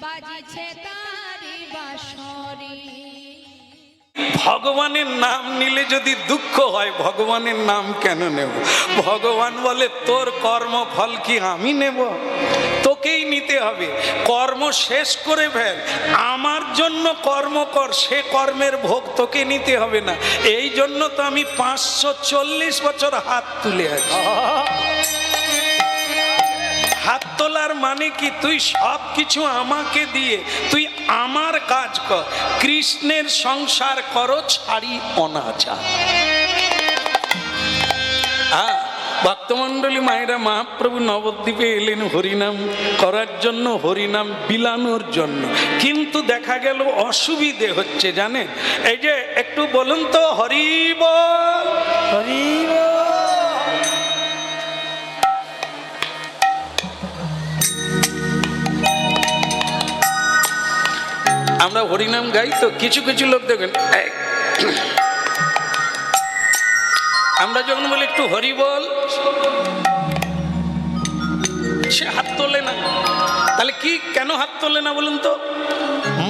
বাজিছে তারি বাঁশরি। ভগবানের নাম নিলে যদি দুঃখ হয়, ভগবানের নাম কেন নেব? ভগবান বলে তোর কর্মফল কি আমি নেব? তোকেই নিতে হবে। কর্ম শেষ করে ফেল, আমার জন্য কর্ম কর, সে কর্মের ভোগ তোকে নিতে হবে না। এই জন্য তো আমি 540 বছর হাত তুলে আছি। হাত তোলার মানে কি? তুই সব কিছু আমাকে দিয়ে তুই আমার কাজ কর। কৃষ্ণের সংসার করো, ছাড়ি অনাচার। ভক্তমণ্ডলী মায়েরা, মহাপ্রভু নবদ্বীপে এলেন হরিনাম করার জন্য, হরিনাম বিলানোর জন্য। কিন্তু দেখা গেল অসুবিধে হচ্ছে, জানেন? এই যে একটু বলুন তো, হরি বল, হরি বল। আমরা হরিনাম গাই তো, কিছু কিছু লোক দেখবেন, আমরা যখন বলি একটু হরি বল, সে হাত তোলে না। তাহলে কি, কেন হাত তোলে না বলুন তো?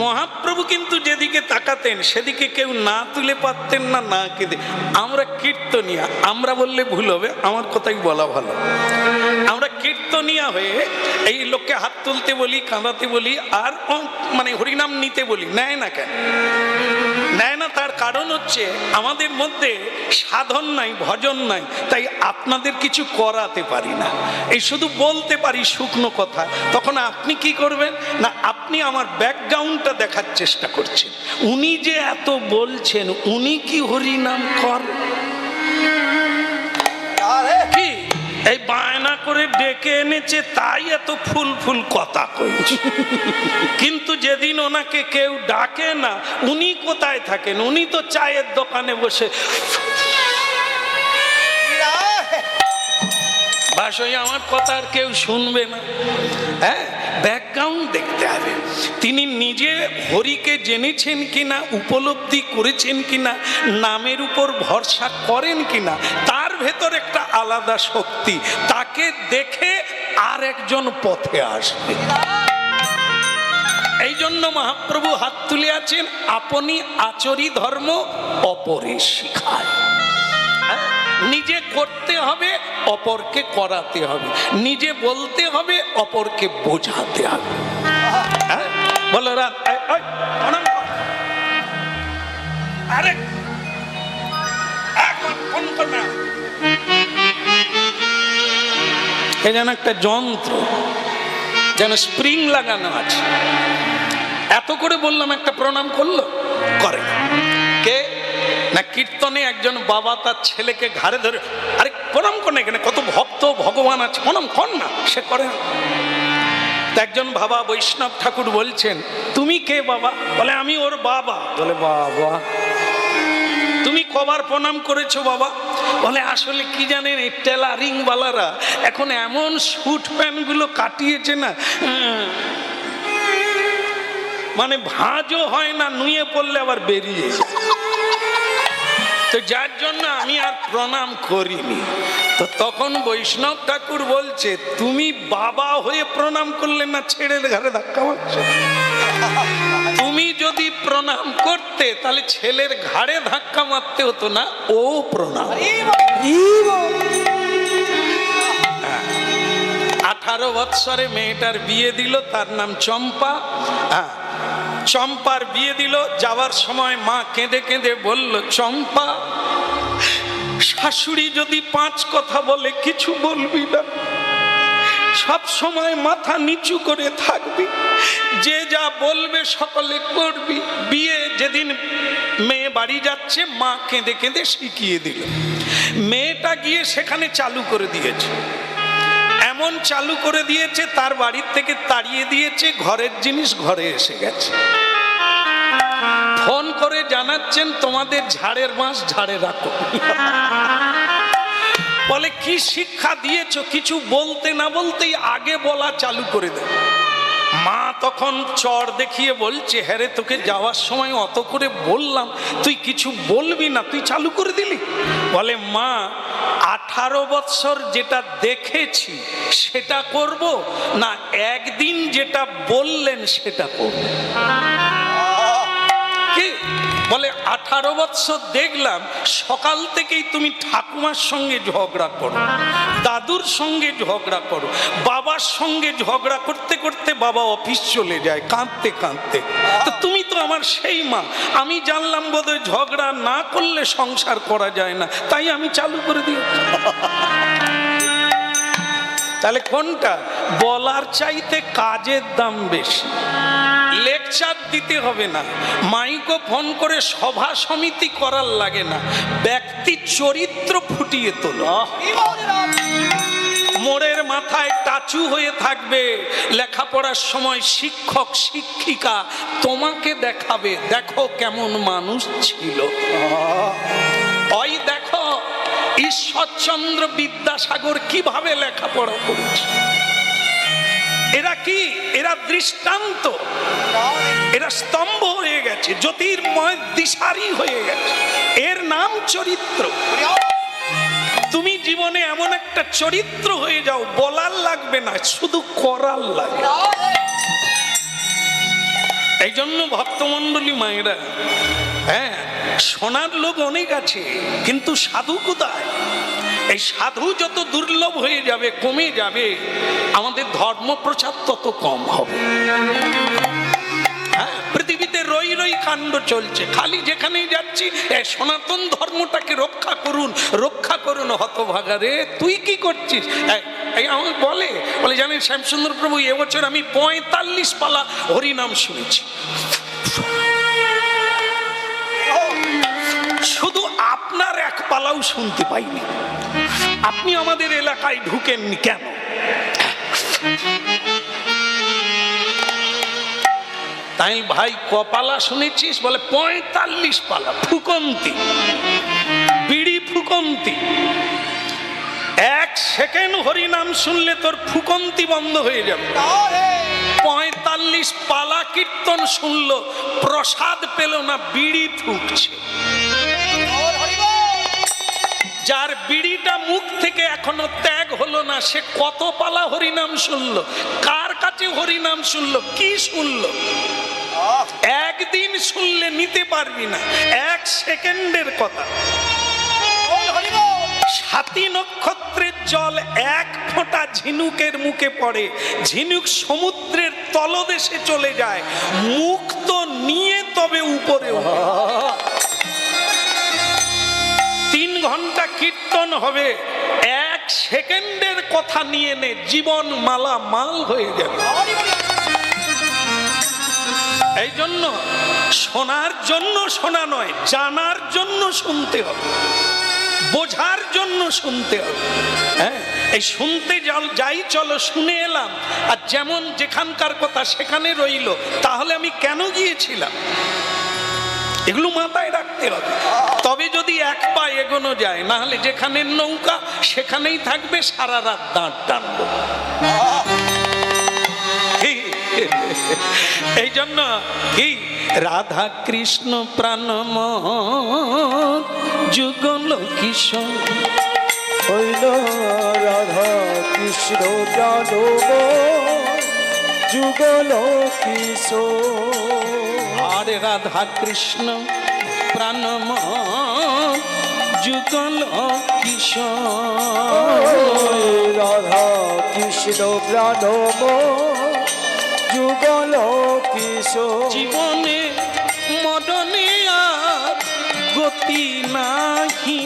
মহাপ্রভু কিন্তু যেদিকে তাকাতেন সেদিকে কেউ না তুলে পারতেন না, না কেঁদে। আমরা কীর্তনিয়া, আমরা বললে ভুল হবে, আমার কথাই বলা ভালো। আমরা কীর্তনিয়া হয়ে এই লোককে হাত তুলতে বলি, কাঁদাতে বলি, আর মানে হরিনাম নিতে বলি। নেয় না কেন? নেয় না, তার কারণ হচ্ছে আমাদের মধ্যে সাধন নাই, ভজন নাই, তাই আপনাদের কিছু করাতে পারি না। এই শুধু বলতে পারি শুকনো কথা। তখন আপনি কি করবেন না, আপনি আমার ব্যাকগ্রাউন্ডটা দেখার চেষ্টা করছেন। উনি যে এত বলছেন, উনি কি হরিনাম কর? কি এই বায়না করে ডেকে এনেছে, তাই এত ফুল ফুল কথা কইছে। কিন্তু যেদিন ওনাকে কেউ ডাকে না, উনি কোথায় থাকেন? উনি তো চায়ের দোকানে বসে বাস, ওই আমার কথা আর কেউ শুনবে না। হ্যাঁ, ব্যাকগ্রাউন্ড দেখতে হবে। তিনি নিজে হরিকে জেনেছেন কিনা, উপলব্ধি করেছেন কিনা, নামের উপর ভরসা করেন কিনা, তার ভেতর একটা আলাদা শক্তি। তাকে দেখে আর একজন পথে আসবে। এই জন্য মহাপ্রভু হাত তুলে আছেন, আপনি আচরি ধর্ম অপরে শিখায়। নিজে করতে হবে, অপরকে করাতে হবে। নিজে বলতে হবে, অপরকে বোঝাতে হবে। বলো রাত, আরে ফোন করবে না, এ যেন একটা যন্ত্র, যেন স্প্রিং লাগানো আছে। এত করে বললাম, একটা প্রণাম করলো, করে কে না? কীর্তনে একজন বাবা তার ছেলেকে ঘাড়ে ধরে, আরে প্রণাম করে না, এখানে কত ভক্ত ভগবান আছে, প্রণাম কর না। সে করে না। একজন বাবা বৈষ্ণব ঠাকুর বলছেন, তুমি কে বাবা? বলে আমি ওর বাবা। বলে বাবা, তুমি কবার প্রণাম করেছো বাবা? বলে আসলে কি জানেন, এই টেলারিং ওয়ালারা এখন এমন স্যুট প্যান্ট গুলো কাটিয়েছে না, মানে ভাঁজও হয় না, নুয়ে পড়লে আবার বেরিয়ে যায়। তো যার জন্য আমি আর প্রণাম করিনি। তো তখন বৈষ্ণব ঠাকুর বলছে, তুমি বাবা হয়ে প্রণাম করলে না, ছেলের ঘাড়ে ধাক্কা মারছো। তুমি যদি প্রণাম করতে, তাহলে ছেলের ঘাড়ে ধাক্কা মারতে হতো না, ও প্রণাম। 18 বৎসরে মেয়েটার বিয়ে দিল, তার নাম চম্পা। চম্পার বিয়ে দিল, যাওয়ার সময় মা কেঁদে কেঁদে বলল, চম্পা, শাশুড়ি যদি 5 কথা বলে কিছু বলবি না, সব সময় মাথা নিচু করে থাকবি, যে যা বলবে সকলে করবি। বিয়ে যেদিন মেয়ে বাড়ি যাচ্ছে, মা কেঁদে কেঁদে শিখিয়ে দিল। মেয়েটা গিয়ে সেখানে চালু করে দিয়েছে, এমন চালু করে দিয়েছে, তার বাড়ির থেকে তাড়িয়ে দিয়েছে, ঘরের জিনিস ঘরে এসে গেছে। ফোন করে জানাচ্ছেন, তোমাদের ঝাড়ের বাঁশ ঝাড়ে রাখো। বলে কি শিক্ষা দিয়েছো? কিছু বলতে না বলতেই আগে বলা চালু করে দেয়। মা তখন চড় দেখিয়ে বলছে, হ্যাঁ রে, তোকে যাওয়ার সময় অত করে বললাম, তুই কিছু বলবি না, তুই চালু করে দিলি। বলে মা, 18 বৎসর যেটা দেখেছি সেটা করব, না একদিন যেটা বললেন সেটা করব? কি বলে 18 বৎসর দেখলাম সকাল থেকেই তুমি ঠাকুমার সঙ্গে ঝগড়া করো, দাদুর সঙ্গে ঝগড়া করো, বাবার সঙ্গে ঝগড়া করতে করতে বাবা অফিস চলে যায় কাঁদতে কাঁদতে। তো তুমি তো আমার সেই মা, আমি জানলাম বোধহয় ঝগড়া না করলে সংসার করা যায় না, তাই আমি চালু করে দিই। তাহলে কোনটা? বলার চাইতে কাজের দাম বেশি। লেকচার দিতে হবে না, মাইকো ফোন করে সভা সমিতি করার লাগে না, ব্যক্তি চরিত্র ফুটিয়ে তোলো। মোড়ের মাথায় টাচু হয়ে থাকবে, লেখাপড়ার সময় শিক্ষক শিক্ষিকা তোমাকে দেখাবে, দেখো কেমন মানুষ ছিল। ওই দেখো ঈশ্বরচন্দ্র বিদ্যাসাগর কিভাবে লেখাপড়া করেছে। এরা কি? এরা দৃষ্টান্ত, এরা স্তম্ভ হয়ে গেছে, জ্যোতির্ময় দিশারি হয়ে গেছে। এর নাম চরিত্র। তুমি জীবনে এমন একটা চরিত্র হয়ে যাও, বলার লাগবে না, শুধু করার লাগবে। এই জন্য ভক্তমণ্ডলী মায়েরা, হ্যাঁ শোনার লোক অনেক আছে, কিন্তু সাধু কোথায়? এই সাধু যত দুর্লভ হয়ে যাবে, কমে যাবে, আমাদের ধর্ম প্রচার তত কম হবে। হ্যাঁ, পৃথিবীতে রই রই কাণ্ড চলছে, খালি যেখানেই যাচ্ছি সনাতন ধর্মটাকে রক্ষা করুন, রক্ষা করুন। হতভাগা রে, তুই কি করছিস? আমাকে বলে জানেন শ্যামসুন্দর প্রভু, এবছর আমি 45 পালা হরিনাম শুনেছি। শুধু আপনার এক পালাও শুনতে পাইনি। আপনি আমাদের এলাকায় ঢুকেননি কেন? তাই ভাই কপালা শুনেছিস? বলে 45 পালা ফুকন্তি, বিড়ি ফুকন্তি। 1 সেকেন্ড হরিনাম শুনলে তোর ফুকন্তি বন্ধ হয়ে যাবে। 45 পালা কীর্তন শুনলো, প্রসাদ পেল না, বিড়ি ফুঁকছে। যার বিড়িটা মুখ থেকে এখনো ত্যাগ হলো না, সে কত পালা হরিনাম শুনলো, কার কাছে হরিনাম শুনলো, কি শুনলো? একদিন শুনলে নিতে পারবি না, 1 সেকেন্ডের কথা। 7 নক্ষত্রের জল 1 ফোঁটা ঝিনুকের মুখে পড়ে, ঝিনুক সমুদ্রের তলদেশে চলে যায়, মুখ তো নিয়ে তবে উপরে ওঠে। 3 ঘন্টা কীর্তন হবে, 1 সেকেন্ডের কথা নিয়ে নে, জীবন মালা মাল হয়ে যাবে। এই জন্য শোনার জন্য শোনা নয়, জানার জন্য শুনতে হবে, বোঝার জন্য শুনতে হবে। হ্যাঁ, এই শুনতে যাই, চলো শুনে এলাম, আর যেমন যেখানকার কথা সেখানে রইল, তাহলে আমি কেন গিয়েছিলাম? এগুলো মাথায় রাখতে হবে, তবে যদি 1 পা এগোনো যায়, না হলে যেখানে নৌকা সেখানেই থাকবে, সারা রাত দাঁড় টানবো। এই জন্য কি রাধা কৃষ্ণ প্রাণময় যুগল কিশোর হইল, রাধা কৃষ্ণ প্রাণময় যুগল কিশোর। আরে রাধা কৃষ্ণ প্রাণময় যুগল কিশোর, রাধা কৃষ্ণ প্রাণময় যুগল কিশোর। জীবনে মরণে আর গতি নাহি,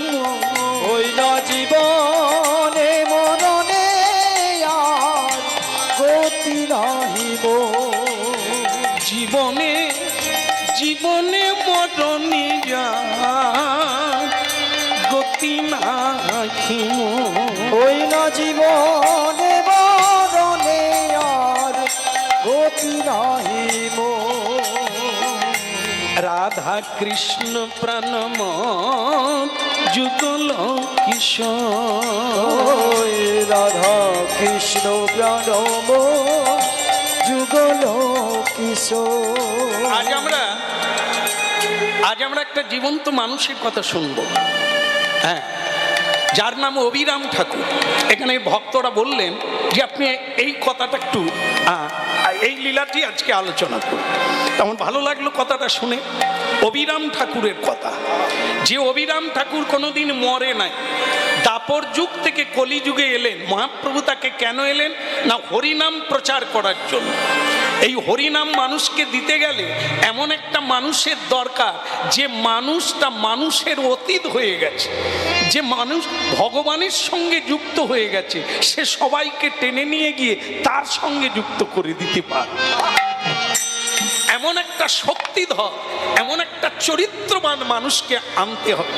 হইল জীবনে মরণে আর গতি নাহিব। জীবনে জীবনে মরণে আর গতি নাহি, হইল জীবনে মরণে আর গতি নাহিব। রাধা কৃষ্ণ প্রাণময় যুগল কিশোর, রাধা কৃষ্ণ প্রাণময় যুগল কিশোর। আজ আমরা একটা জীবন্ত মানুষের কথা শুনবো। হ্যাঁ, যার নাম অবিরাম ঠাকুর। এখানে ভক্তরা বললেন যে আপনি এই কথাটা একটু এই লীলাটি আজকে আলোচনা করুন। তেমন ভালো লাগলো কথাটা শুনে। অবিরাম ঠাকুরের কথা, যে অবিরাম ঠাকুর কোনোদিন মরে নাই, দাপর যুগ থেকে কলিযুগে এলেন। মহাপ্রভু তাকে কেন এলেন না হরিনাম প্রচার করার জন্য। এই হরিনাম মানুষকে দিতে গেলে এমন একটা মানুষের দরকার যে মানুষটা মানুষের অতীত হয়ে গেছে, যে মানুষ ভগবানের সঙ্গে যুক্ত হয়ে গেছে, সে সবাইকে টেনে নিয়ে গিয়ে তার সঙ্গে যুক্ত করে দিতে পারে। এমন একটা শক্তিধর, এমন একটা চরিত্রবান মানুষকে আনতে হবে।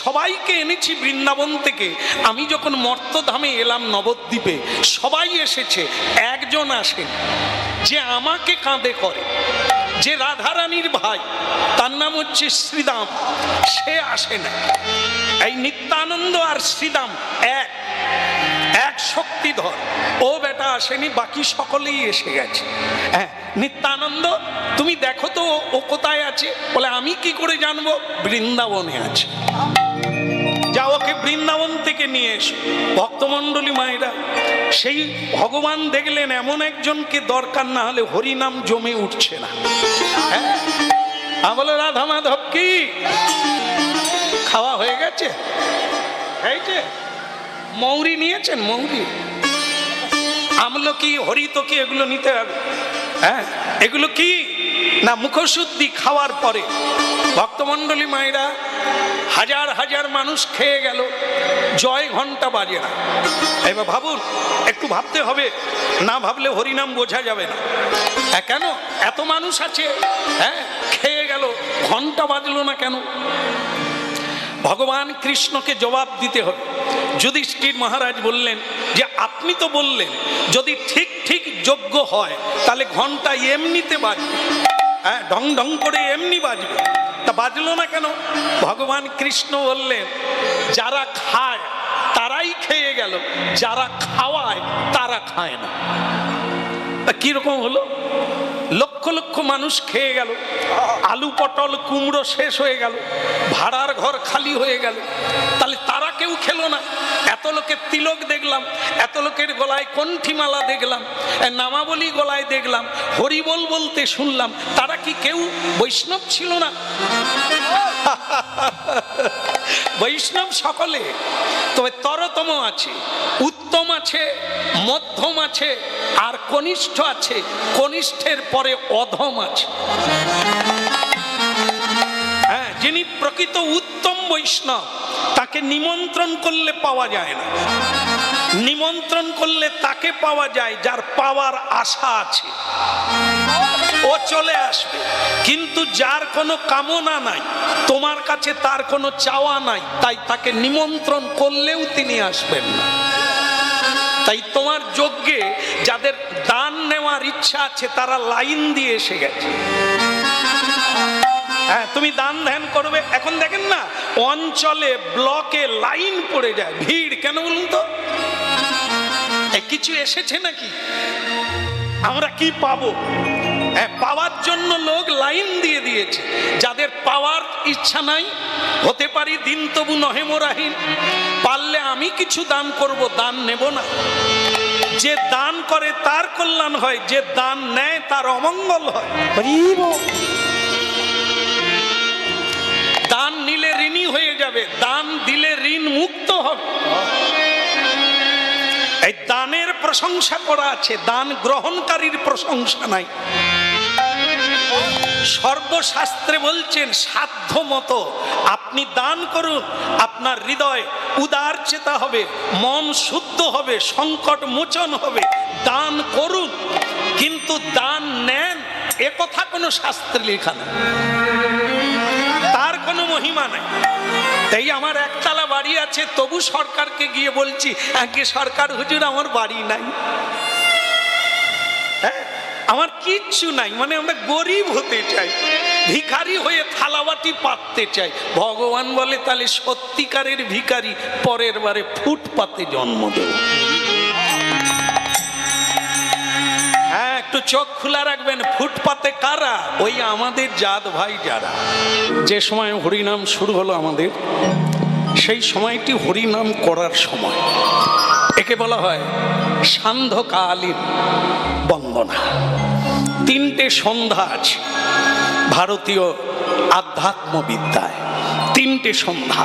সবাইকে এনেছি বৃন্দাবন থেকে। আমি যখন মর্তধামে এলাম নবদ্বীপে, সবাই এসেছে, একজন আসেন যে আমাকে কাঁধে করে, যে রাধারানীর ভাই, তার নাম হচ্ছে শ্রীদাম, সে আসে না। এই নিত্যানন্দ আর শ্রীদাম এক শক্তিধর। ও বেটা আসেনি, বাকি সকলেই এসে গেছে। হ্যাঁ, নিত্যানন্দ তুমি দেখো তো ও কোথায় আছে। বলে আমি কি করে জানবো, বৃন্দাবনে আছে। যাও ওকে বৃন্দাবন থেকে নিয়ে এসো। ভক্তমণ্ডলী মায়েরা, সেই ভগবান দেখলেন এমন একজনকে দরকার, না হলে হরিনাম জমে উঠছে না। হ্যাঁ, বলো রাধা মাধব কি খাওয়া হয়ে গেছে? মৌরি নিয়েছেন? মৌরি, আমলকি, হরিতকি এগুলো নিতে হবে। হ্যাঁ, এগুলো কি না মুখশুদ্ধি খাওয়ার পরে। ভক্তমণ্ডলী মায়েরা, হাজার হাজার মানুষ খেয়ে গেল, জয় ঘন্টা বাজে না। এবার ভাবুন, একটু ভাবতে হবে, না ভাবলে হরিনাম বোঝা যাবে না। কেন এত মানুষ আছে, হ্যাঁ খেয়ে গেল, ঘন্টা বাজলো না কেন? ভগবান কৃষ্ণকে জবাব দিতে হবে। যুধিষ্ঠির মহারাজ বললেন যে আপনি তো বললেন যদি ঠিক ঠিক যোগ্য হয় তাহলে ঘন্টা এমনিতে বাজবে, হ্যাঁ ঢং ঢং করে এমনি বাজবে, তা বাজলো না কেন? ভগবান কৃষ্ণ বললেন যারা খায় তারাই খেয়ে গেল, যারা খাওয়ায় তারা খায় না। কিরকম হলো? লক্ষ লক্ষ মানুষ খেয়ে গেল, আলু পটল কুমড়ো শেষ হয়ে গেল, ভাড়ার ঘর খালি হয়ে গেল, তাহলে তারা কেউ খেলো না। এত লোকের তিলক দেখলাম, এত লোকের গলায় কণ্ঠিমালা দেখলাম, নামাবলী গলায় দেখলাম, হরিবোল বলতে শুনলাম, তারা কি কেউ বৈষ্ণব ছিল না? বৈষ্ণব সকলে, তবে তরতম আছে, উত্তম আছে, মধ্যম আছে, আর কনিষ্ঠ আছে। কনিষ্ঠের পরে অধম আছে। হ্যাঁ, যিনি প্রকৃত উত্তম বৈষ্ণব তাকে নিমন্ত্রণ করলে পাওয়া যায় না। নিমন্ত্রণ করলে তাকে পাওয়া যায় যার পাওয়ার আশা আছে, ও চলে আসবে। কিন্তু যার কোনো কামনা নাই, তোমার কাছে তার কোনো চাওয়া নাই, তাই তাকে নিমন্ত্রণ করলেও তিনি আসবেন না। তাই তোমার যজ্ঞে যাদের দান নেওয়ার ইচ্ছা আছে তারা লাইন দিয়ে এসে গেছে। হ্যাঁ, তুমি দান ধ্যান করবে, এখন দেখেন না অঞ্চলে ব্লকে লাইন পড়ে যায়, ভিড়। কেন বলুন তো? কিছু এসেছে নাকি? আমরা কি পাবো? হ্যাঁ, পাওয়ার জন্য লোক লাইন দিয়ে দিয়েছে। যাদের পাওয়ার ইচ্ছা নাই, হতে পারি দিন তবু নহে মোরাহীন, পারলে আমি কিছু দান করব, দান নেব না। যে দান করে তার কল্যাণ হয়, যে দান নেয় তার অমঙ্গল হয়। দান নিলে ঋণী হয়ে যাবে, দান দিলে ঋণ মুক্ত হবে। এই দানের প্রশংসা করা আছে, দান গ্রহণকারীর প্রশংসা নাই। সর্বশাস্ত্রে বলছেন সাধ্য মতো আপনি দান করুন, আপনার হৃদয় উদার চেতা হবে, মন শুদ্ধ হবে, সংকট মোচন হবে। দান করুন, কিন্তু দান নেন এ কথা কোনো শাস্ত্রে লেখা নেই, তার কোনো মহিমা নাই। তাই আমার একতলা বাড়ি আছে, তবু সরকারকে গিয়ে বলছি আগে সরকার হুজুর আমার বাড়ি নাই, হ্যাঁ আমার কিচ্ছু নাই, মানে আমরা গরিব হতে চাই, ভিখারি হয়ে থালাবাটি পাততে চাই। ভগবান বলে তাহলে সত্যিকারের ভিখারি পরের বারে ফুটপাতে জন্ম দেব। হ্যাঁ, একটু চোখ খোলা রাখবেন। ফুটপাতে কারা? ওই আমাদের জাত ভাই যারা। যে সময় হরিনাম শুরু হলো আমাদের, সেই সময়টি হরিনাম করার সময়। একে বলা হয় সান্ধ্যকালীন বন্দনা। তিনটে সন্ধ্যা আছে ভারতীয় আধ্যাত্মবিদ্যায়, তিনটে সন্ধ্যা।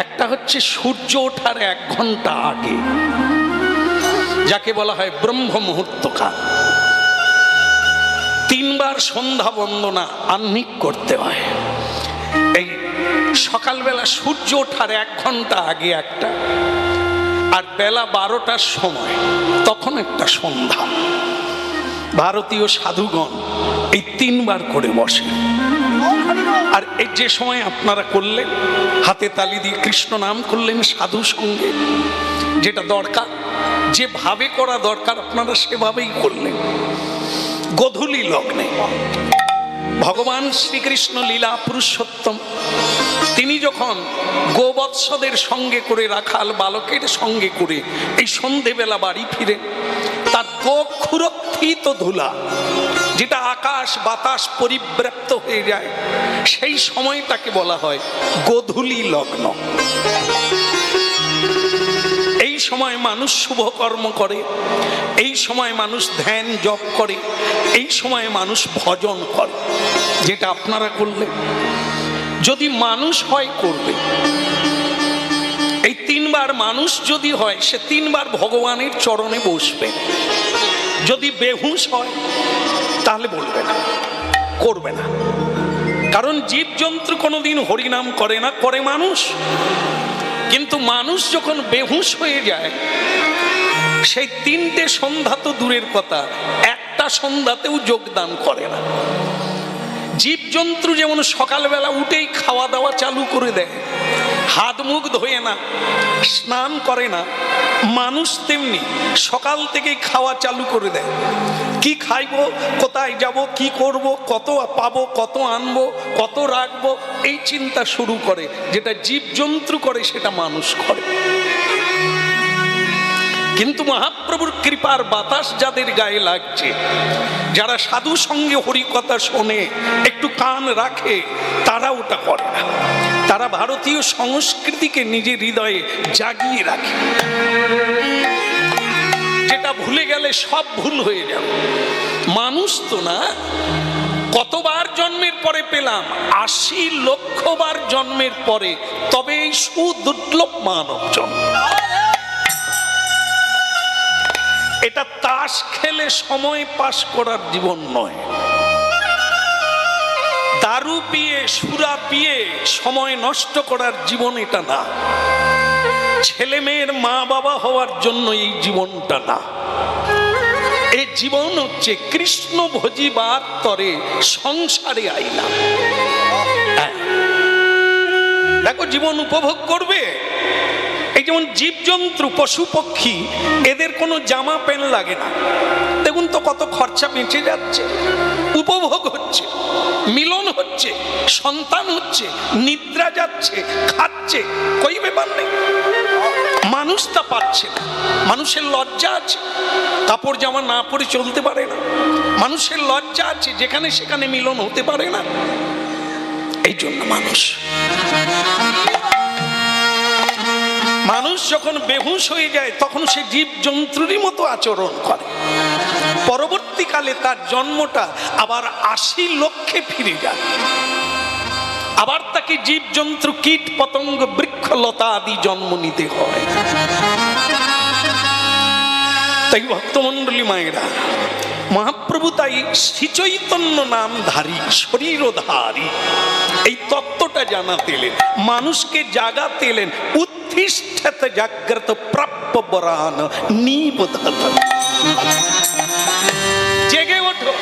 একটা হচ্ছে সূর্য ওঠার 1 ঘন্টা আগে, যাকে বলা হয় ব্রহ্ম মুহূর্তকাল। 3 বার সন্ধ্যা বন্দনা আহ্নিক করতে হয়। এই সকালবেলা সূর্য ওঠার 1 ঘন্টা আগে একটা, আর বেলা 12টার সময় তখন একটা সন্ধ্যা। ভারতীয় সাধুগণ এই 3 বার করে বসে। আর এই যে সময় আপনারা করলেন, হাতে তালি দিয়ে কৃষ্ণ নাম করলেন সাধু সঙ্গে, যেটা দরকার, যেভাবে করা দরকার আপনারা সেভাবেই করলেন। গোধূলি লগ্নে ভগবান শ্রীকৃষ্ণ লীলা পুরুষোত্তম তিনি যখন গোবৎসদের সঙ্গে করে, রাখাল বালকের সঙ্গে করে এই সন্ধেবেলা বাড়ি ফিরে, তার গোক্ষুরক্ষিত ধুলা, যেটা আকাশ বাতাস পরিব্যাপ্ত হয়ে যায়, সেই সময়টাকে বলা হয় গোধূলি লগ্ন। এই সময় মানুষ শুভ কর্ম করে, এই সময় মানুষ ধ্যান জপ করে, এই সময় মানুষ ভজন করে, যেটা আপনারা করলেন। যদি মানুষ হয় করবে, এই 3 বার মানুষ যদি হয়, সে 3 বার ভগবানের চরণে বসবে। যদি বেহুশ হয় তাহলে বলবে না, করবে না। কারণ জীবজন্তু কোনোদিন হরিনাম করে না, করে মানুষ। কিন্তু মানুষ যখন বেহুশ হয়ে যায়, সেই 3টে সন্ধ্যা তো দূরের কথা, একটা সন্ধ্যাতেও যোগদান করে না। জীবজন্তু যেমন সকালবেলা উঠেই খাওয়া দাওয়া চালু করে দেয়, হাত মুখ ধোয়ে না, স্নান করে না, মানুষ তেমনি সকাল থেকেই খাওয়া চালু করে দেয়। কি খাইবো, কোথায় যাব, কি করব, কত পাবো, কত আনবো, কত রাখবো, এই চিন্তা শুরু করে। যেটা জীবজন্তু করে সেটা মানুষ করে। কিন্তু মহাপ্রভুর কৃপার বাতাস যাদের গায়ে লাগছে, যারা সাধু সঙ্গে হরিকথা শোনে, একটু কান রাখে, তারা ওটা করে না। তারা ভারতীয় সংস্কৃতিকে নিজের হৃদয়ে জাগিয়ে রাখে। যেটা ভুলে গেলে সব ভুল হয়ে যাবে। মানুষ তো না, কতবার জন্মের পরে পেলাম? 80 লক্ষ বার জন্মের পরে, তবে এই সুদুর্লভ মানব জন্ম। এটা তাস খেলে সময় পাস করার জীবন নয়। দারু পিয়ে, সুরা পিয়ে সময় নষ্ট করার জীবন এটা না। ছেলে মেয়ের মা বাবা হওয়ার জন্য এই জীবনটা না। এই জীবন হচ্ছে কৃষ্ণ ভজিবার তরে সংসারে আইলাম। দেখো, জীবন উপভোগ করবে। এই যেমন জীবজন্তু, পশু পক্ষী, এদের কোনো জামা প্যান্ট লাগে না। দেখুন তো কত খরচা বেঁচে যাচ্ছে, উপভোগ হচ্ছে, মিলন হচ্ছে, সন্তান হচ্ছে, নিদ্রা যাচ্ছে, খাচ্ছে, কই ব্যাপার নেই। মানুষ তা পাচ্ছে না। মানুষের লজ্জা আছে, কাপড় জামা না পরে চলতে পারে না। মানুষের লজ্জা আছে, যেখানে সেখানে মিলন হতে পারে না। এই জন্য মানুষ যখন বেহুশ হয়ে যায়, তখন সে জীবজন্তুরই মতো আচরণ করে। পরবর্তীকালে তার জন্মটা আবার 80 লক্ষে ফিরে যায়। আবার তাকে জীবজন্তু, কীট পতঙ্গ, বৃক্ষলতা আদি জন্ম নিতে হয়। তাই ভক্তমণ্ডলী মায়েরা, মহাপ্রভু তাই শ্রীচৈতন্য নামধারী, শরীরধারী, এই তত্ত্বটা জানাতেলেন, মানুষকে জাগাতেলেন। উত্তিষ্ঠত জাগ্রত প্রাপ্য বরান নিবোধত। জেগে ওঠো,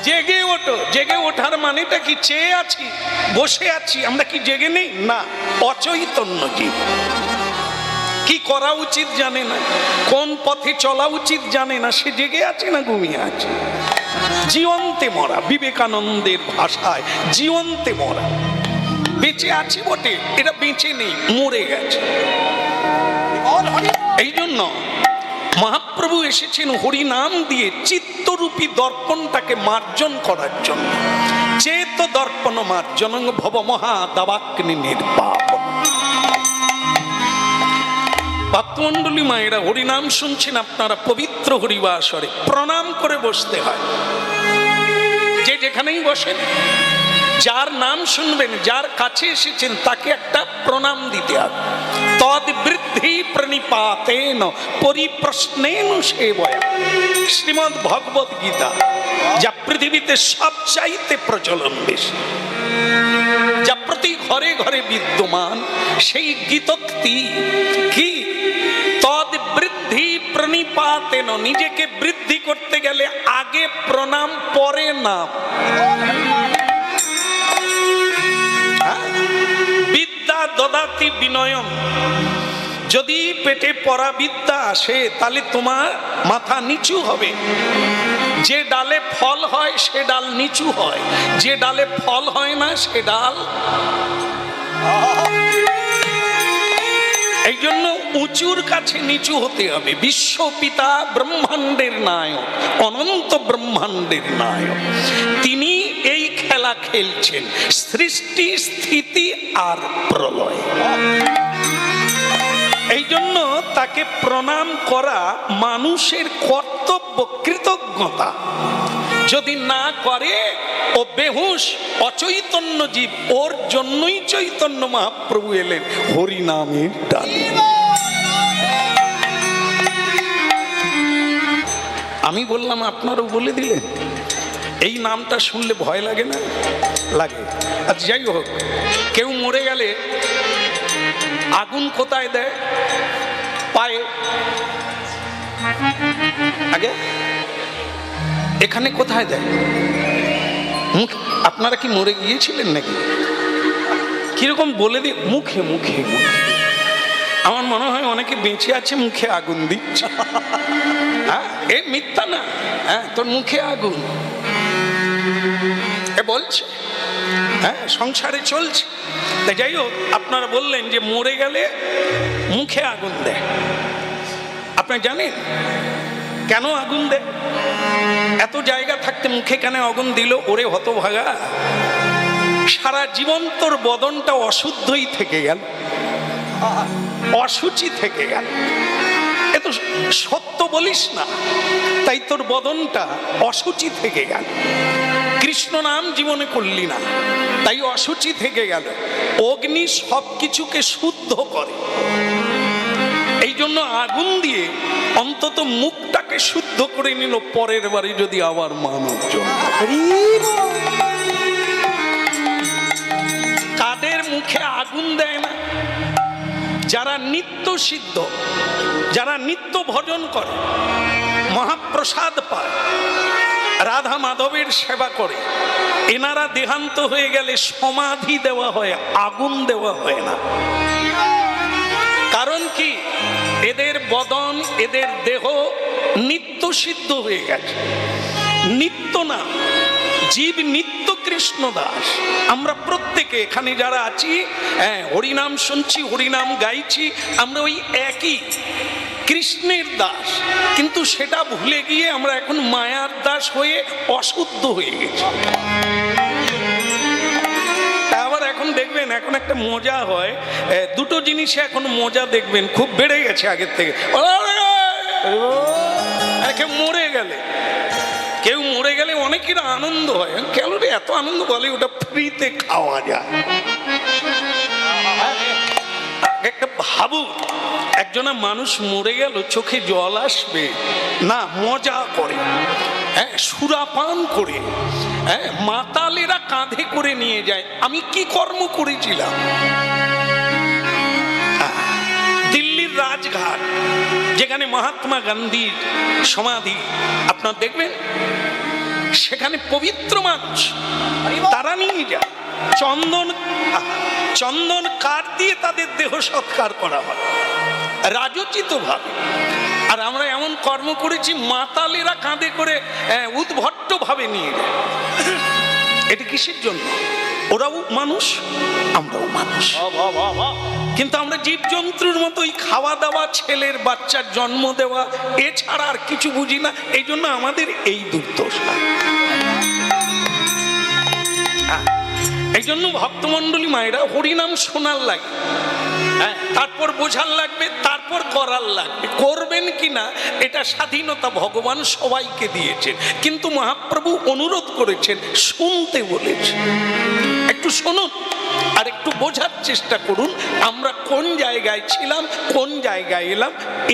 জেগে ওঠো। জেগে ওঠার মানেটা কি? চেয়ে আছি, বসে আছি, আমরা কি জেগে নেই? না, অচৈতন্য জীব। কি করা উচিত জানে না, কোন পথে চলা উচিত জানে না, সে জেগে আছে না ঘুমিয়ে আছে? জীবন্তে মরা, বিবেকানন্দের ভাষায় জীবন্তে মরা। বেঁচে আছে বটে, এটা বেঁচে নেই, মরে গেছে। এই জন্য মহাপ্রভু এসেছেন হরি নাম দিয়ে চিত্তরূপী দর্পণটাকে মার্জন করার জন্য। চেত দর্পণ মার্জন ভব মহা দাবাগ্নি নির্বাপন। ভক্তমণ্ডলী মায়েরা, হরিনাম শুনছেন আপনারা পবিত্র হরিবাসরে, প্রণাম করে বসতে হয়। যে যেখানেই বসেন, যার নাম শুনবেন, যার কাছে এসেছেন, তাকে একটা প্রণাম দিতে হবে। তদ বৃদ্ধি প্রণিপাতেন পরিপ্রশ্নেন সেবয়া, শ্রীমদ্ ভগবত গীতা, যা পৃথিবীতে সবচাইতে প্রচলন বেশি, যা প্রতি ঘরে ঘরে বিদ্যমান, সেই গীতোক্তি কি? তদ বৃদ্ধি প্রণিপাতেন, নিজেকে বৃদ্ধি করতে গেলে আগে প্রণাম, পরে নাম। বিদ্যা দদাতি বিনয়ম, যদি পেটে পড়া বিদ্যা আসে তাহলে তোমার মাথা নিচু হবে। যে ডালে ফল হয় সে ডাল নিচু হয়, যে ডালে ফল হয় না সে ডাল। এই জন্য উঁচুর কাছে নিচু হতে হবে। বিশ্বপিতা ব্রহ্মাণ্ডের নায়ক, অনন্ত ব্রহ্মাণ্ডের নায়ক, তিনি এই খেলা খেলছেন, সৃষ্টি স্থিতি আর প্রলয়। এই জন্য তাকে প্রণাম করা মানুষের কর্তব্য, কৃতজ্ঞতা। যদি না করে ও বেহুশ, অচৈতন্য জীব, ওর জন্যই চৈতন্য মহাপ্রভু এলেন হরিনামের ডালে। আমি বললাম, আপনারও বলে দিলেন। এই নামটা শুনলে ভয় লাগে না? লাগে। আচ্ছা, যাই হোক, কেউ মরে গেলে আগুন কোথায় দেয়? পায়ে। আগে এখানে কোথায় দেয়? মুখ। আপনারা কি মরে গিয়েছিলেন নাকি? কিরকম বলে দিয়ে? মুখে মুখে মুখে। আমার মনে হয় অনেকে বেঁচে আছে, মুখে আগুন দিচ্ছে। হ্যাঁ, এ মিথ্যা না। হ্যাঁ, তোর মুখে আগুন, এ বলছে। হ্যাঁ, সংসারে চলছে। তাই যাই হোক, আপনারা বললেন যে মরে গেলে মুখে আগুন দেয়। আপনি জানেন কেন আগুন দেয়? এত জায়গা থাকতে মুখে কেন আগুন দিল? ওরে হতভাগা, সারা জীবন তোর বদনটা অশুদ্ধই থেকে গেল, অসুচি থেকে গেল। এ তো সত্য বলিস না, তাই তোর বদনটা অসুচি থেকে গেল। কৃষ্ণ নাম জীবনে করলি না, তাই অসুচি থেকে গেল। অগ্নি সব কিছুকে শুদ্ধ করে। এই জন্য আগুন দিয়ে অন্তত মুখটাকে শুদ্ধ করে নিল, পরের বারে যদি আবার মানব জন্য। কাদের মুখে আগুন দেয় না? যারা নিত্য সিদ্ধ, যারা নিত্য ভজন করে, মহাপ্রসাদ পায়, রাধা মাধবের সেবা করে, এনারা দেহান্ত হয়ে গেলে সমাধি দেওয়া হয়, আগুন দেওয়া হয় না। কারণ কি? এদের বদন, এদের দেহ নিত্য সিদ্ধ হয়ে গেছে। নিত্য না, জীব নিত্য কৃষ্ণ দাস। আমরা প্রত্যেকে এখানে যারা আছি, হরিনাম শুনছি, হরিনাম গাইছি, আমরা ওই একই কৃষ্ণের দাস। কিন্তু সেটা ভুলে গিয়ে আমরা এখন মায়ার দাস হয়ে অশুদ্ধ হয়ে গেছি। আবার এখন দেখবেন, এখন একটা মজা হয়, দুটো জিনিসে এখন মজা দেখবেন খুব বেড়ে গেছে আগের থেকে। কেউ মরে গেলে, কেউ মরে গেলে অনেকের আনন্দ হয়। কেন রে এত আনন্দ? বলে ওটা ফ্রিতে খাওয়া যায়। একটা ভাবু, একজনা মানুষ মরে গেল, চোখে জল আসবে না, মজা করে, সুরাপান করে, মাতালেরা কাঁধে করে নিয়ে যায়। আমি কি কর্ম করেছিলাম? দিল্লির রাজঘাট, যেখানে মহাত্মা গান্ধীর সমাধি, আপনার দেখবেন সেখানে পবিত্র মানুষ তারা নিয়ে যায়। চন্দন কাঠ দিয়ে তাদের দেহ সৎকার করা হয় রাজোচিত ভাবে। আর আমরা এমন কর্ম করেছি, মাতালেরা কাঁধে করে উদ্ভট্ট ভাবে নিয়ে যায়। এটা কিসের জন্য? ওরাও মানুষ, আমরাও মানুষ, কিন্তু আমরা জীবজন্তুর মতোই খাওয়া দাওয়া, ছেলের বাচ্চার জন্ম দেওয়া, এছাড়া আর কিছু বুঝি না। এই জন্য আমাদের এই দুর্দশা। এই জন্য ভক্তমণ্ডলী মায়েরা হরিনাম শোনার লাগে, হ্যাঁ, তারপর বোঝার লাগবে, তারপর করার লাগবে। করবেন কিনা এটা স্বাধীনতা ভগবান সবাইকে দিয়েছেন, কিন্তু মহাপ্রভু অনুরোধ করেছেন, শুনতে বলেছেন। একটু শুনুন আর একটু বোঝার চেষ্টা করুন আমরা কোন জায়গায় ছিলাম, কোন জায়গায় এলাম,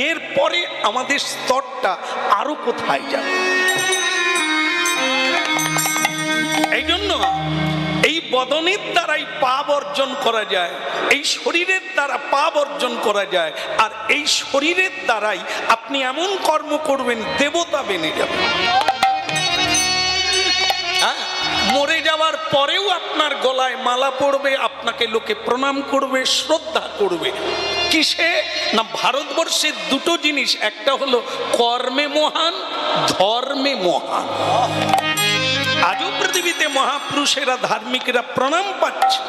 এরপরে আমাদের স্তরটা আরো কোথায় যাবে। এই জন্য এই বদনের দ্বারাই পাপ অর্জন করা যায়, এই শরীরের দ্বারা পাপ অর্জন করা যায়, আর এই শরীরের দ্বারাই আপনি এমন কর্ম করবেন দেবতা বেনে যাবেন। হ্যাঁ, মরে যাওয়ার পরেও আপনার গলায় মালা পড়বে, আপনাকে লোকে প্রণাম করবে, শ্রদ্ধা করবে। কিসে না, ভারতবর্ষের দুটো জিনিস, একটা হলো কর্মে মহান, ধর্মে মহান। আজও পৃথিবীতে মহাপুরুষেরা, ধার্মিকেরা প্রণাম পাচ্ছে,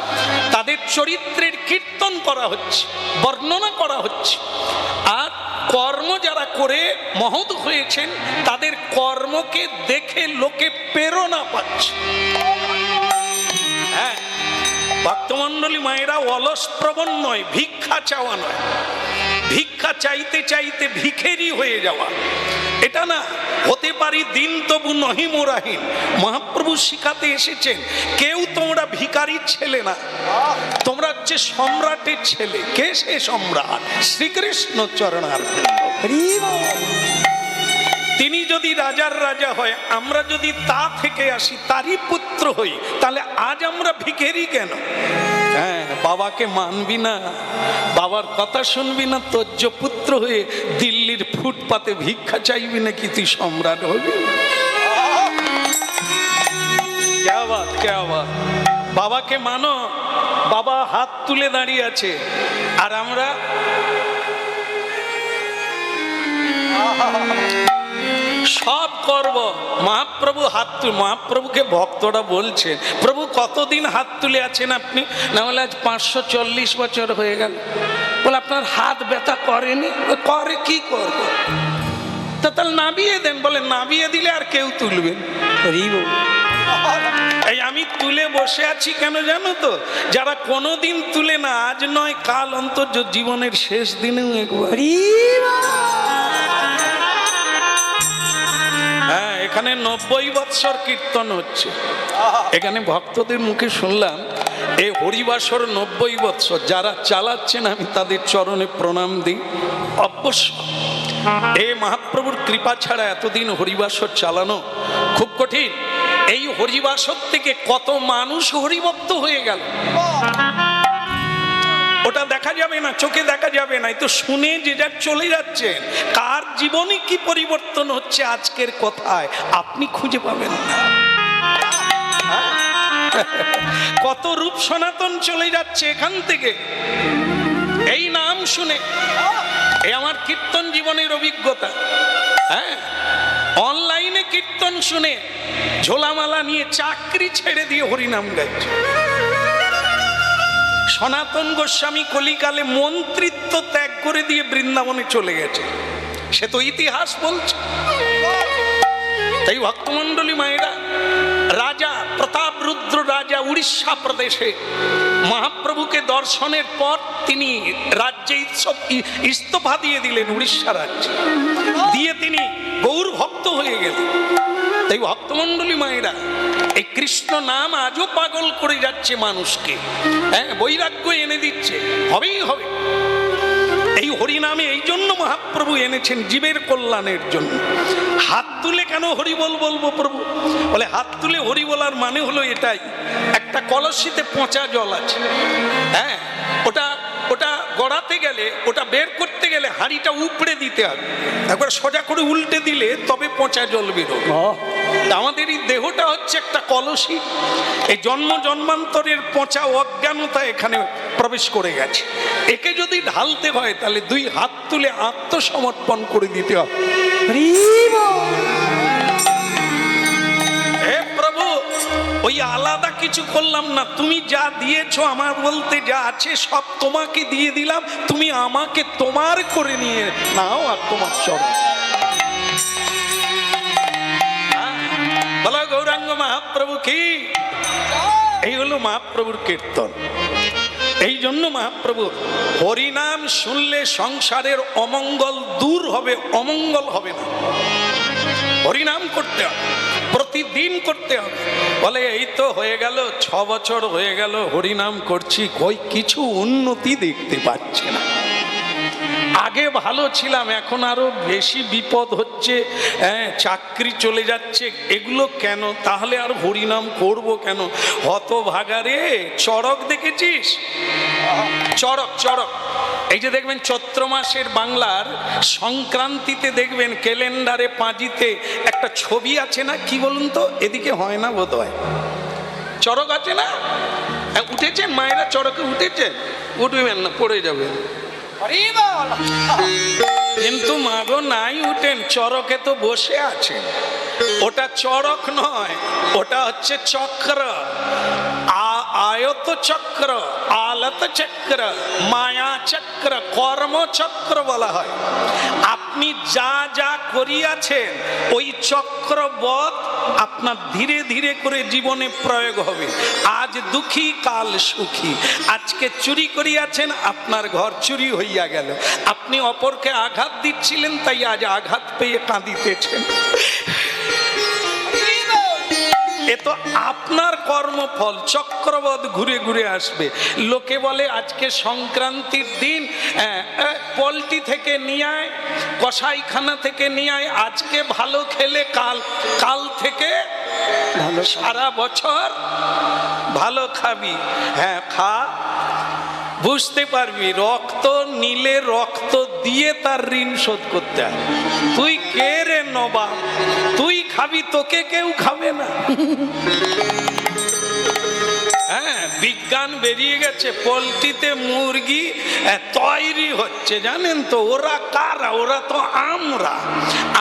তাদের চরিত্রের কীর্তন করা হচ্ছে, বর্ণনা করা হচ্ছে। আর কর্ম যারা করে মহৎ হয়েছেন তাদের কর্মকে দেখে লোকে প্রেরণা পাচ্ছে। হ্যাঁ, ভক্তমণ্ডলী মায়েরা অলস প্রবণ নয়, ভিক্ষা চাওয়া নয়, ভিক্ষা চাইতে চাইতে ভিখেরি হয়ে যাওয়া এটা না। হতে পারি দিন তবু নহি মোরাহীন, মহাপ্রভু শিখাতে এসেছেন কেউ তোমরা ভিখারির ছেলে না, তোমরা হচ্ছে সম্রাটের ছেলে। কে সে সম্রাট? শ্রীকৃষ্ণ চরণারবিন্দ। তিনি যদি রাজার রাজা হয়, আমরা যদি তা থেকে আসি, তারই পুত্র হই, তাহলে আজ আমরা ভিখারি কেন? হ্যাঁ, বাবাকে মানবি না, বাবার কথা শুনবি না, তজ্জ পুত্র হয়ে দিল্লির ফুটপাতে ভিক্ষা চাইবি নাকি তুই সম্রাট হবি? ক্যা বাত, ক্যা বাত। বাবাকে মানো, বাবা হাত তুলে দাঁড়িয়ে আছে, আর আমরা সব করব। মহাপ্রভু হাত তুলে, মহাপ্রভুকে ভক্তরা বলছে, প্রভু কতদিন হাত তুলে আছেন আপনি? না বলে আজ 540 বছর হয়ে গেল। বলে আপনার হাত ব্যথা করেনি? করে, কি করবো? তা তাহলে নাবিয়ে দেন। বলে নাবিয়ে দিলে আর কেউ তুলবেন? এই আমি তুলে বসে আছি কেন জানো তো? যারা কোনোদিন তুলে না, আজ নয় কাল অন্তর জীবনের শেষ দিনেও একবার। হ্যাঁ, এখানে 90 বৎসর কীর্তন হচ্ছে। এখানে ভক্তদের মুখে শুনলাম এই হরিবাসর 90 বৎসর। যারা চালাচ্ছেন আমি তাদের চরণে প্রণাম দিই। অবশ্য এই মহাপ্রভুর কৃপা ছাড়া এতদিন হরিবাসর চালানো খুব কঠিন। এই হরিবাসর থেকে কত মানুষ হরিভক্ত হয়ে গেল ওটা দেখা যাবে না, চোখে দেখা যাবে না, তো শুনে যে যা চলে যাচ্ছে। কার জীবনে কি পরিবর্তন হচ্ছে আজকের কথায় আপনি খুঁজে পাবেন না। কত রূপ সনাতন চলে যাচ্ছে এখান থেকে এই নাম শুনে। এই আমার কীর্তন জীবনের অভিজ্ঞতা। হ্যাঁ, অনলাইনে কীর্তন শুনে ঝোলামালা নিয়ে চাকরি ছেড়ে দিয়ে হরিনাম গাইছে। সনাতন গোস্বামী কলিকালে মন্ত্রিত্ব ত্যাগ করে দিয়ে বৃন্দাবনে চলে গেছে, সে তো ইতিহাস বলছে। তাই ভক্তমণ্ডলী মায়েরা, রাজা প্রতাপরুদ্র রাজা উড়িষ্যা প্রদেশে মহাপ্রভুকে দর্শনের পর তিনি রাজ্যে ইস্তফা দিয়ে দিলেন। উড়িষ্যা রাজ্যে দিয়ে তিনি গৌর ভক্ত হয়ে গেলেন। তাই ভক্তমণ্ডলী মায়েরা, এই কৃষ্ণ নাম আজও পাগল করে যাচ্ছে মানুষকে। হ্যাঁ, বৈরাগ্য এনে দিচ্ছে, হবেই হবে। এই হরিনামে এই জন্য মহাপ্রভু এনেছেন জীবের কল্যাণের জন্য। হাত তুলে কেন হরিবল বলবো প্রভু? বলে হাত তুলে হরি বলার মানে হলো এটাই, একটা কলসিতে পচা জল আছে। হ্যাঁ, ওটা গড়াতে গেলে, ওটা বের করতে গেলে হাঁড়িটা উপড়ে দিতে হবে, একবার সোজা করে উল্টে দিলে তবে পচা জল বেরোবে। আমাদের এই দেহটা হচ্ছে একটা কলসি। এই জন্ম জন্মান্তরের পচা অজ্ঞানতা এখানে প্রবেশ করে গেছে। একে যদি ঢালতে হয় তাহলে 2 হাত তুলে আত্মসমর্পণ করে দিতে হবে। হে প্রভু, ওই আলাদা কিছু করলাম না, তুমি যা দিয়েছো আমার বলতে যা আছে সব তোমাকে দিয়ে দিলাম, তুমি আমাকে তোমার করে নিয়ে নাও আর তোমার চরণ। বলো গৌরাঙ্গ মহাপ্রভু কি। এই হলো মহাপ্রভুর কীর্তন। এই জন্য মহাপ্রভু হরিনাম শুনলে সংসারের অমঙ্গল দূর হবে, অমঙ্গল হবে না। হরিনাম করতে হবে, প্রতিদিন করতে হবে। বলে এই তো হয়ে গেল 6 বছর হয়ে গেল হরিনাম করছি, কই কিছু উন্নতি দেখতে পাচ্ছি না। আগে ভালো ছিলাম, এখন আরো বেশি বিপদ হচ্ছে, চাকরি চলে যাচ্ছে, এগুলো কেন? তাহলে আর হরিনাম করব কেন? হতভাগারে। চড়ক দেখেছিস? চড়ক, চড়ক। এই যে দেখবেন চৈত্র মাসের বাংলার সংক্রান্তিতে দেখবেন ক্যালেন্ডারে পাঁজিতে একটা ছবি আছে না, কি বলুন তো? এদিকে হয় না বোধ হয়, চড়ক আছে না? উঠেছেন মায়েরা? চড়কে উঠেছেন? উঠবেন না, পড়ে যাবেন। কিন্তু মাগো নাই উঠেন, চরকে তো বসে আছেন। ওটা চরক নয়, ওটা হচ্ছে চক্র। আয়ত চক্র, আলত চক্র, মায়া চক্র, কর্মচক্র বলা হয়। আপনি যা যা করিয়াছেন ওই চক্রবৎ আপনার ধীরে ধীরে করে জীবনে প্রয়োগ হবে। আজ দুঃখী কাল সুখী। আজকে চুরি করিয়াছেন, আপনার ঘর চুরি হইয়া গেল। আপনি অপরকে আঘাত দিচ্ছিলেন, তাই আজ আঘাত পেয়ে কাঁদিতেছেন। এ তো আপনার কর্মফল, চক্রবৎ ঘুরে ঘুরে আসবে। লোকে বলে আজকে সংক্রান্তির দিন পোল্ট্রি থেকে নিয়ে আয়, কসাইখানা থেকে নিয়ে আয়, আজকে ভালো খেলে কাল থেকে ভালো সারা বছর ভালো খাবি। হ্যাঁ খা, বুঝতে পারবি রক্ত নিলে রক্ত দিয়ে তার ঋণ শোধ করতে হয়। তুই কে রে নবাব? তুই খাবি, তোকে কেউ খাবে না। হ্যাঁ, বিজ্ঞান বেরিয়ে গেছে, পোল্ট্রিতে মুরগি তৈরি হচ্ছে, জানেন তো? ওরা কারা? ওরা তো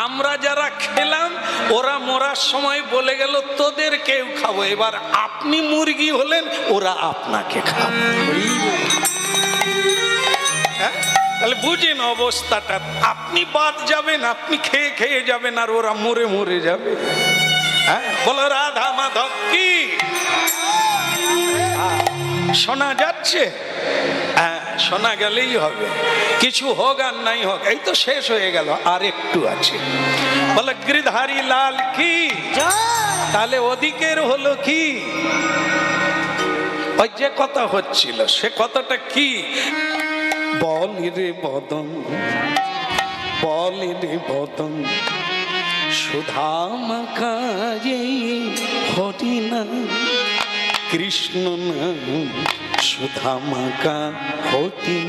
আমরা যারা খেলাম, ওরা মরার সময় বলে গেল তোদের কেউ খাবো। এবার আপনি মুরগি হলেন, ওরা আপনাকে খাবে। তাহলে বুঝেন অবস্থাটা। আপনি বাদ যাবেন, আপনি খেয়ে খেয়ে যাবেন, আর ওরা মরে মরে যাবে। হ্যাঁ, বলো রাধা মাধব কি? শোনা যাচ্ছে? হ্যাঁ, শোনা গেলেই হবে। কিছু হোক আর নাই হোক, এই তো শেষ হয়ে গেল, আর একটু আছে। বলো গিরিধারী লাল কি? তাহলে ওদিকের হলো কি? ওই যে কথা হচ্ছিল, সে কথাটা কি? বলি রে বদন, বলি রে বদন, সুধা মাখায়ে হরিনা কৃষ্ণ নাম, সুধা মাখা হরি।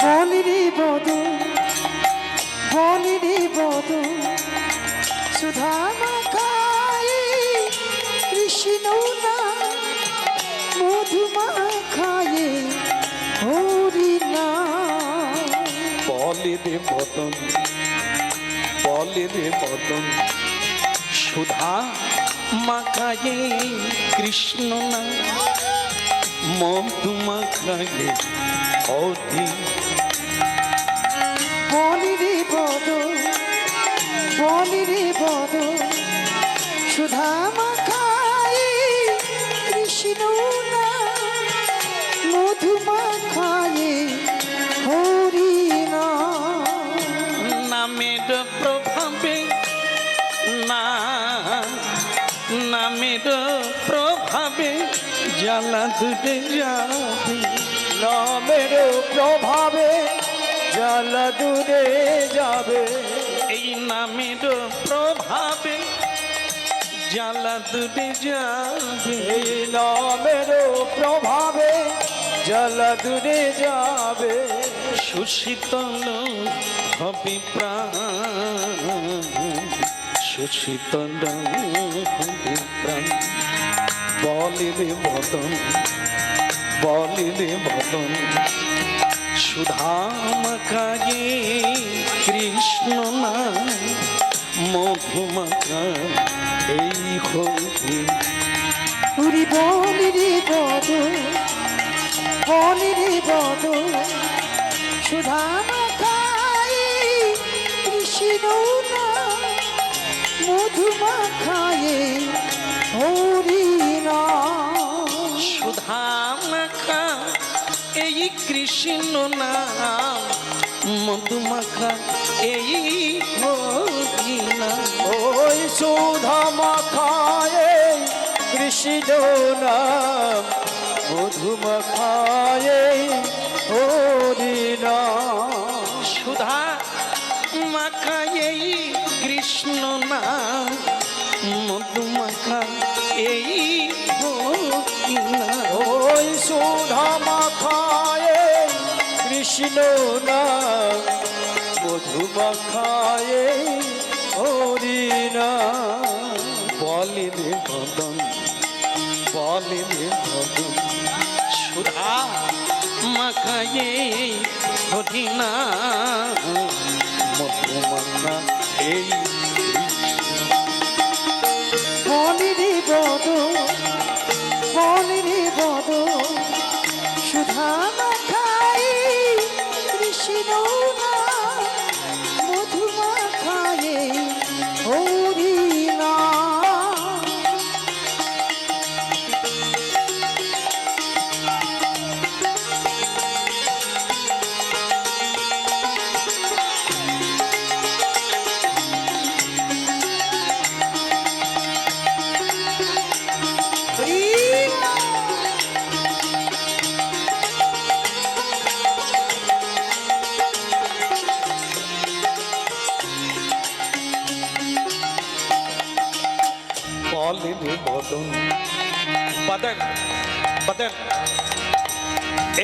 বলি রে বদন, বলি রে বদন, সুধা মাখায়ে কৃষ্ণ নাম, মধু মাখায়ে হরি নাম। বলি রে বদন, বলি রে বদন, সুধা মাখায়ে কৃষ্ণ নাম, মধু মাখায়ে হরি। বলি রে বদন, বলি রে বদন, সুধা মাখায়ে কৃষ্ণ নাম, মধু মাখায়ে হরি নাম। নামের প্রভাবে না, নামের প্রভাবে জ্বালা দূরে যাবে। নামের প্রভাবে জ্বালা দূরে যাবে। এই নামের প্রভাবে জ্বালা দূরে যাবে। এই নামের প্রভাবে জ্বালা দূরে যাবে। সুশীতল হবে প্রাণ, সুশীতল হবে প্রাণ। বলি রে বদন, বলি রে বদন, সুধা মাখায়ে কৃষ্ণ নাম, মধু মাখা এই হরি। উরি বলি রে বদন, বলি রে বদন, সুধা মাখায়ে কৃষ্ণ নাম, মধু মাখায়ে হরি নাম সুধা মাখা এই কৃষ্ণ নাম, মধুমাখা এই হরি নাম। ওই সুধা মাখায় কৃষ্ণ নাম, মধু মাখায় হরি নাম। সুধা মাখা এই কৃষ্ণ নাম, মধুমাখা এই হরি নাম। ওই সুধা মাখায় কৃষ্ণ নাম, মধু মাখায় হরি নাম। বলে রে বদন, বলে রে বদন, সুধা মাখা এই হরি নাম, মধুমাখা এই বলিনি বদ, বলিনি বদ, সুধা মাখাই কৃষ্ণ নাম, মধু মাখাই হরি নাম। বলে রে বদন, বদন বদন,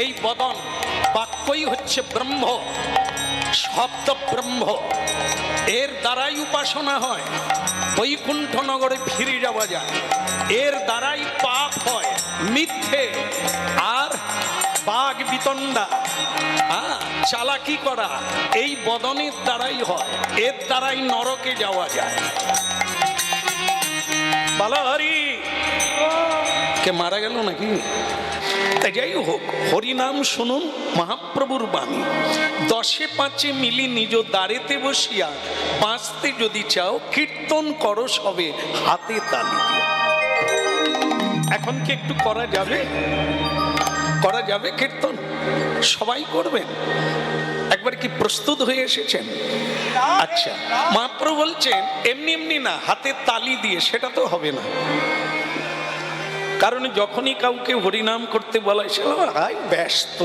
এই বদন বাক্যই হচ্ছে ব্রহ্ম, শব্দ ব্রহ্ম, এর দ্বারাই উপাসনা হয়, বৈকুণ্ঠ নগরে ফিরে যাওয়া যায়, এর দ্বারাই পাপ হয়, মিথ্যে আর বাঘ বিতণ্ডা, চালাকি করা, এই বদনের দ্বারাই হয়, এর দ্বারাই নরকে যাওয়া যায়। বলো হরি, কে মারা গেল নাকি? তাই যাই হোক, হরিনাম শুনুন মহাপ্রভুর বাণী। 10-5 মিলি নিজ দ্বারেতে বসিয়া, বাঁচতে যদি চাও কীর্তন করো সবে হাতে তালি দিয়ে। এখন কি একটু করা যাবে? করা যাবে কীর্তন? সবাই করবেন? একবার কি প্রস্তুত হয়ে এসেছেন? আচ্ছা, মহাপ্রভু বলছেন এমনি এমনি না, হাতে তালি দিয়ে, সেটা তো হবে না। কারণ যখনই কাউকে হরিনাম করতে বলা হয়, সে ব্যস্ত।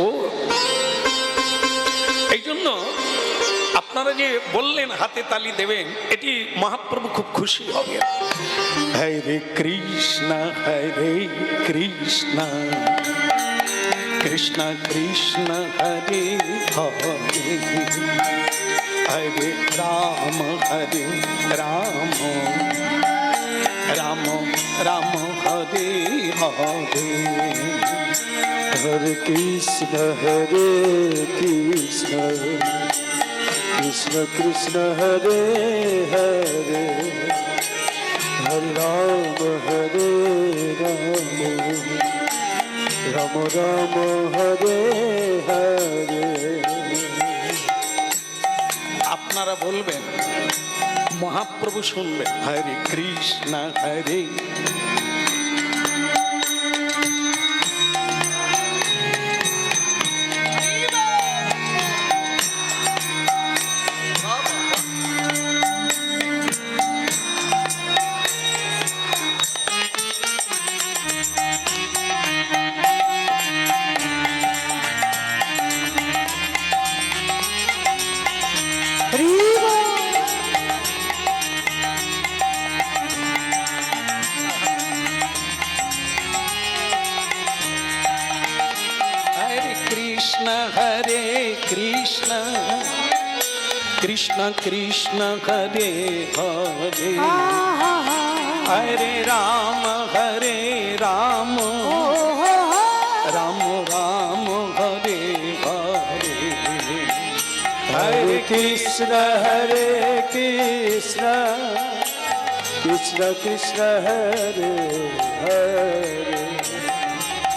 এই জন্য আপনারা যে বললেন হাতে তালি দেবেন, এটি মহাপ্রভু খুব খুশি হবে। হরে কৃষ্ণ হরে কৃষ্ণ, কৃষ্ণ কৃষ্ণ হরে হরে, হরে রাম হরে রাম, রাম রাম হরে হরে। হরে কৃষ্ণ কৃষ্ণ, কৃষ্ণ কৃষ্ণ হরে হরে, হরে রাম রাম, রাম রাম হরে হরে। আপনারা বলবেন, মহাপ্রভু শুনবেন, হরে কৃষ্ণ হরে। हरे कृष्ण कृष्ण कृष्ण हरे हरे हरे राम राम राम हरे हरे हरे कृष्ण कृष्ण कृष्ण हरे हरे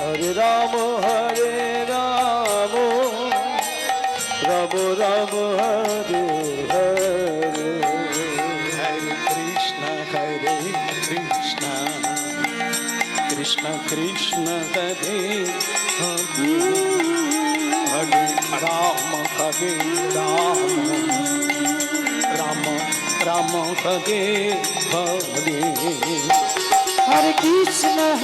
हरे राम राम राम हरे हरे हरे कृष्ण কৃষ্ণ হরে হরে হরে রাম হরে Ram Ram Ram Hare Hare Hare Krishna,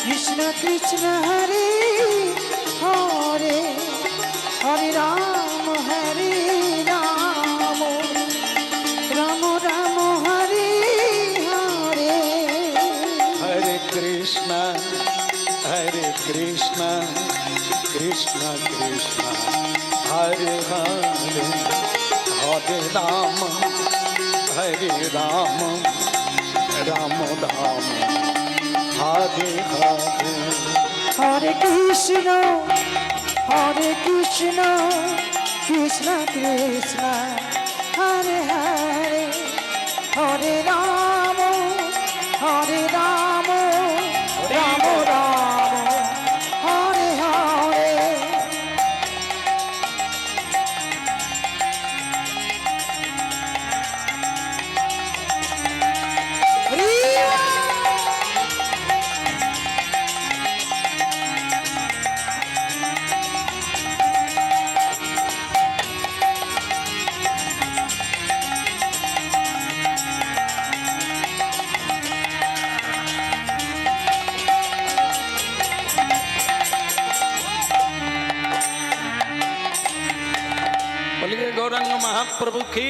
Krishna Krishna, Hare Hare, Hare Rama, Rama Rama, Hare Hare. Hare Krishna, Krishna Krishna, Hare Hare, Hare Rama, Rama Rama, Hare Hare. Hare Krishna, Krishna Krishna, Hare Hare, Hare Rama, Rama Rama, Hare Hare. बोलिए गौरांग महाप्रभु की